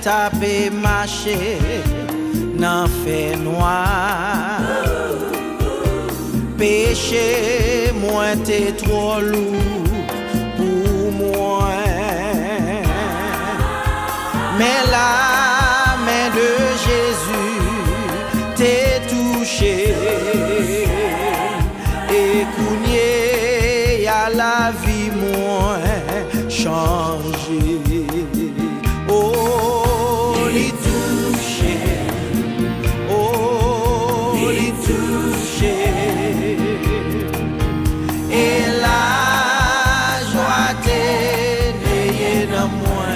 tapé marché dans fait noir. Péché, moi t'es trop lourd pour moi. Mais la main de Jésus t'est touché. Et cougné y'a la vie moi changé. Oh, les touché. Oh, les touché. Et la joie t'est née dans moi.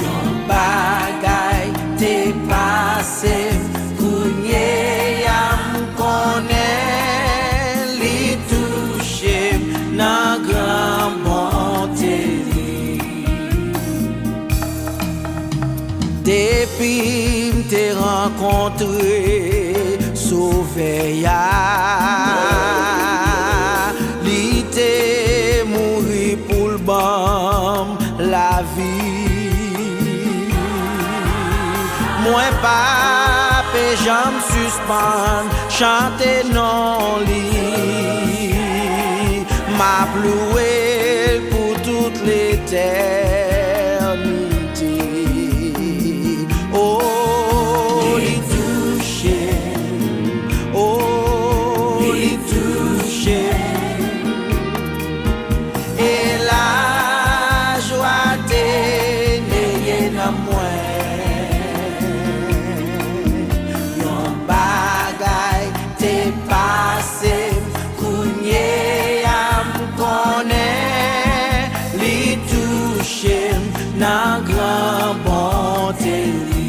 Yon bagay t'est passé. Kounye yam konen li touche nan gran bonté li. Depuis m'te rencontré Sauveya, li te mouri pour le bam la vie. Moi pas et j'en suspends, chanter non lit, m'a ploué pour toute l'éternité. Oh, les toucher, oh, les toucher, et la joie t'est née dans moi. Nan gran bonté li.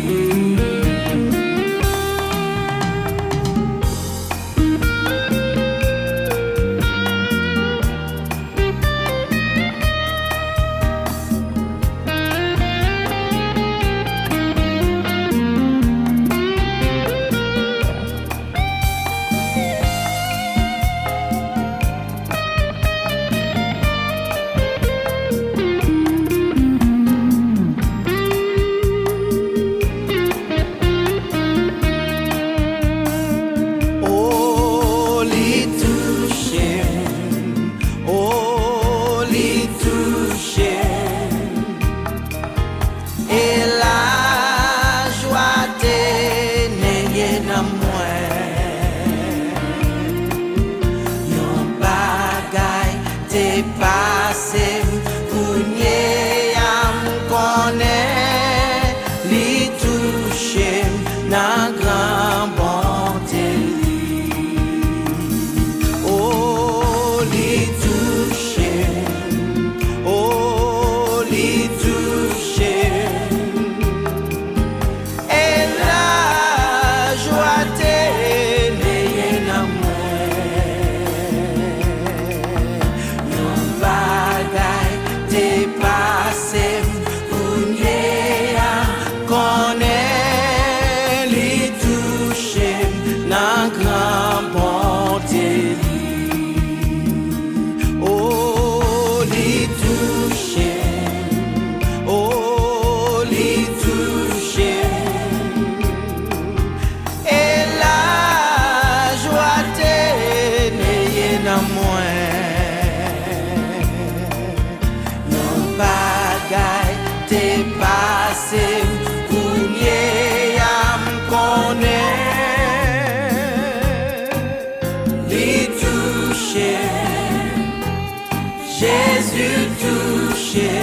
Jésus touché,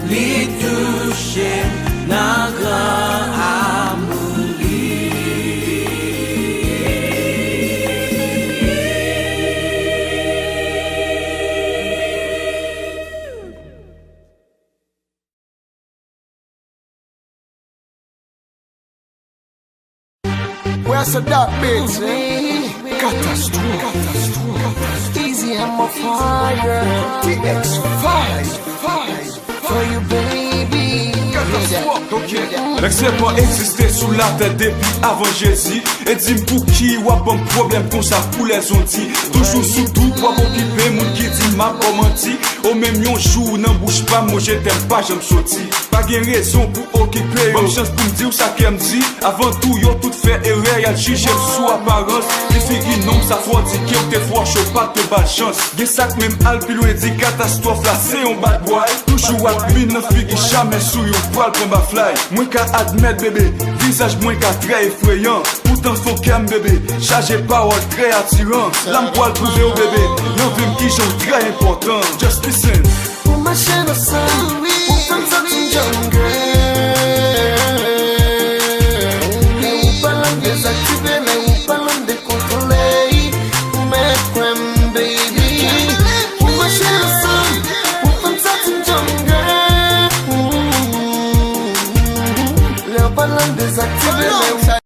li touché, nan grand amour li. Where's the dark bits, Catastrophe. Easy and my fire. TX5 for you, baby. L'excès pas existé sous la tête depuis avant Jésus. Et dis pour qui ou a un problème comme ça pour les ondits. Toujours sous tout, pas bon qui paie, moun qui dit m'a pas menti. Ou même yon jour nan bouche pas moi je t'aime pas j'aime sorti. Pas gen raison pour occuper. Bonne chance pour me dire ça qu'elle me dit. Avant tout yo tout fait erreur y'a jugé sous apparence. Les filles non ça faut dire qu'il te faut chaud pas te bad chance. Gen sac même al plus loin dit catastrophe là c'est un bad boy. Toujours à mine nan fille qui jamais sous yon poil pour ma fly. Moi qu'à admettre bébé, visage moins qu'à très effrayant. Pourtant faut qu'elle bébé, chargé parole très attirant. L'âme poil prouvé au bébé, y'en veut qui j'en très important. Just listen. Pour ma chaîne au sein, oui.